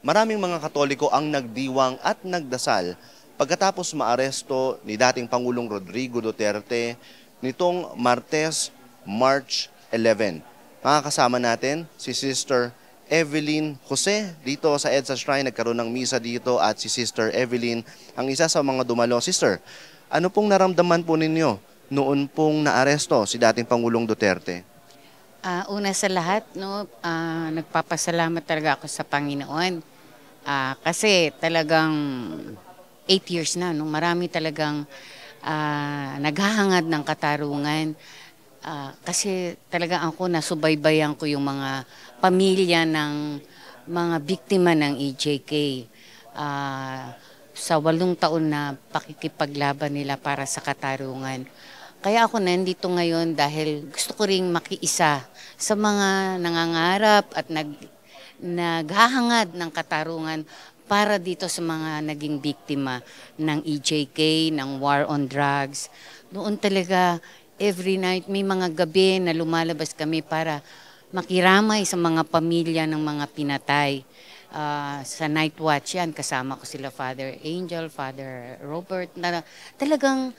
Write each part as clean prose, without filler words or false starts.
Maraming mga Katoliko ang nagdiwang at nagdasal pagkatapos maaresto ni dating Pangulong Rodrigo Duterte nitong Martes, March 11. Makakasama natin si Sister Evelyn Jose dito sa EDSA Shrine. Nagkaroon ng misa dito at si Sister Evelyn ang isa sa mga dumalo. Sister, ano pong naramdaman po ninyo noon pong naaresto si dating Pangulong Duterte? Una sa lahat, no, nagpapasalamat talaga ako sa Panginoon. Kasi talagang 8 years na, no, marami talagang naghahangad ng katarungan. Kasi talaga ako nasubaybayan ko yung mga pamilya ng mga biktima ng EJK. Sa 8 taon na pakikipaglaban nila para sa katarungan. Kaya ako nandito ngayon dahil gusto ko ring makiisa sa mga nangangarap at naghahangad ng katarungan para dito sa mga naging biktima ng EJK, ng war on drugs. Noon talaga, every night, may mga gabi na lumalabas kami para makiramay sa mga pamilya ng mga pinatay. Sa night watch yan, kasama ko sila Father Angel, Father Robert, na talagang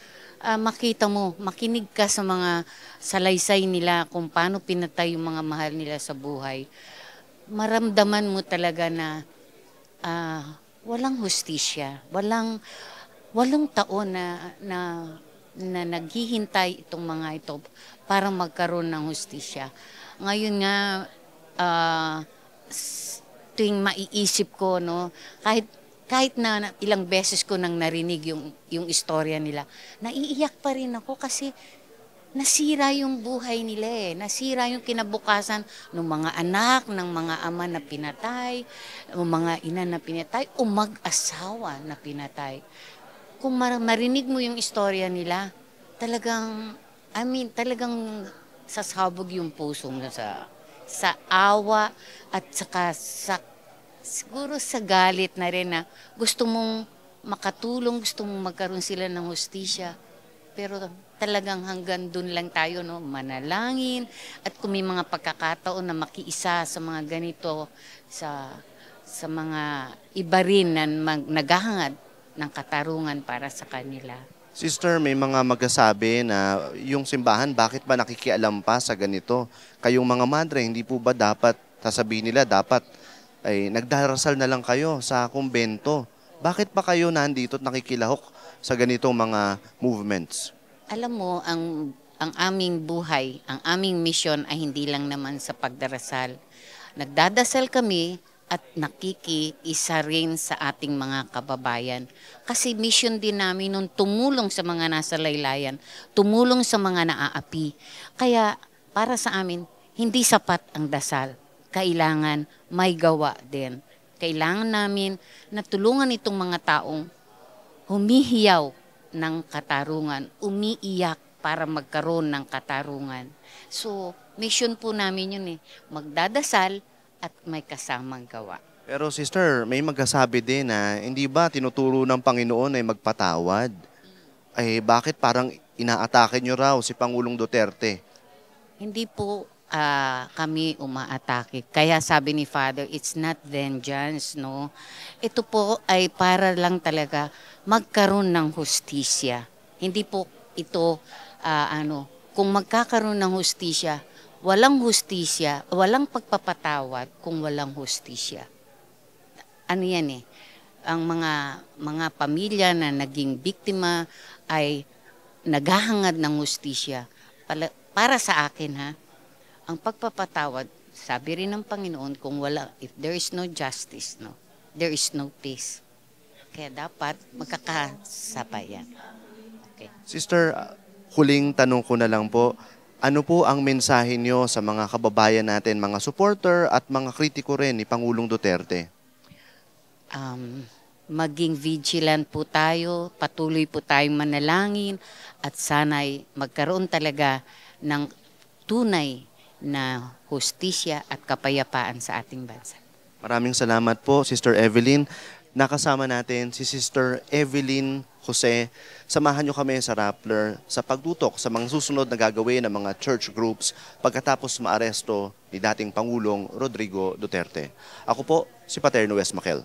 makita mo, makinig ka sa mga salaysay nila kung paano pinatay yung mga mahal nila sa buhay. Maramdaman mo talaga na walang hustisya, walang 8 taon na naghihintay itong mga ito para magkaroon ng hustisya. Ngayon nga, tuwing maiisip ko, no, kahit na ilang beses ko nang narinig yung istorya nila, naiiyak pa rin ako kasi nasira yung buhay nila eh. Nasira yung kinabukasan ng mga anak, ng mga ama na pinatay, ng mga ina na pinatay, o mag-asawa na pinatay. Kung marinig mo yung istorya nila, talagang, talagang sasabog yung puso mo sa awa at saka siguro sa galit na rin na gusto mong makatulong, gusto mong magkaroon sila ng hustisya. Pero talagang hanggang dun lang tayo, no, manalangin at kung may mga pagkakataon na makiisa sa mga ganito sa mga iba rin na naghahangad ng katarungan para sa kanila. Sister, may mga magsasabi na yung simbahan, bakit ba nakikialam pa sa ganito? Kayong mga madre, hindi po ba dapat, sasabihin nila, dapat ay nagdarasal na lang kayo sa kumbento? Bakit pa kayo nandito at nakikilahok sa ganitong mga movements? Alam mo, ang aming buhay, ang aming misyon ay hindi lang naman sa pagdarasal. Nagdadasal kami at nakikiisa rin sa ating mga kababayan. Kasi mission din namin nun tumulong sa mga nasa laylayan, tumulong sa mga naaapi. Kaya para sa amin, hindi sapat ang dasal. Kailangan may gawa din. Kailangan namin na tulungan itong mga taong humihiyaw ng katarungan, umiiyak para magkaroon ng katarungan. So, mission po namin yun eh, magdadasal at may kasamang gawa. Pero sister, may magsasabi din na hindi ba tinuturo ng Panginoon ay magpatawad? Ay bakit parang inaatake nyo raw si Pangulong Duterte? Hindi po kami umaatake. Kaya sabi ni Father, it's not vengeance, no? Ito po ay para lang talaga magkaroon ng hustisya. Hindi po ito, kung magkakaroon ng hustisya, walang pagpapatawad kung walang hustisya. Ano yan eh, ang mga pamilya na naging biktima ay naghahangad ng hustisya. Para sa akin ha, ang pagpapatawad, sabi rin ng Panginoon, if there is no justice, no, there is no peace. Kaya dapat magkakasabayan. Okay. Sister, huling tanong ko na lang po, ano po ang mensahe nyo sa mga kababayan natin, mga supporter at mga kritiko rin ni Pangulong Duterte? Maging vigilant po tayo, patuloy po tayong manalangin at sana'y magkaroon talaga ng tunay na hustisya at kapayapaan sa ating bansa. Maraming salamat po, Sister Evelyn. Nakasama natin si Sister Evelyn Jose. Samahan nyo kami sa Rappler sa pagtutok sa mga susunod na gagawin ng mga church groups pagkatapos maaresto ni dating Pangulong Rodrigo Duterte. Ako po, si Paterno West Makel.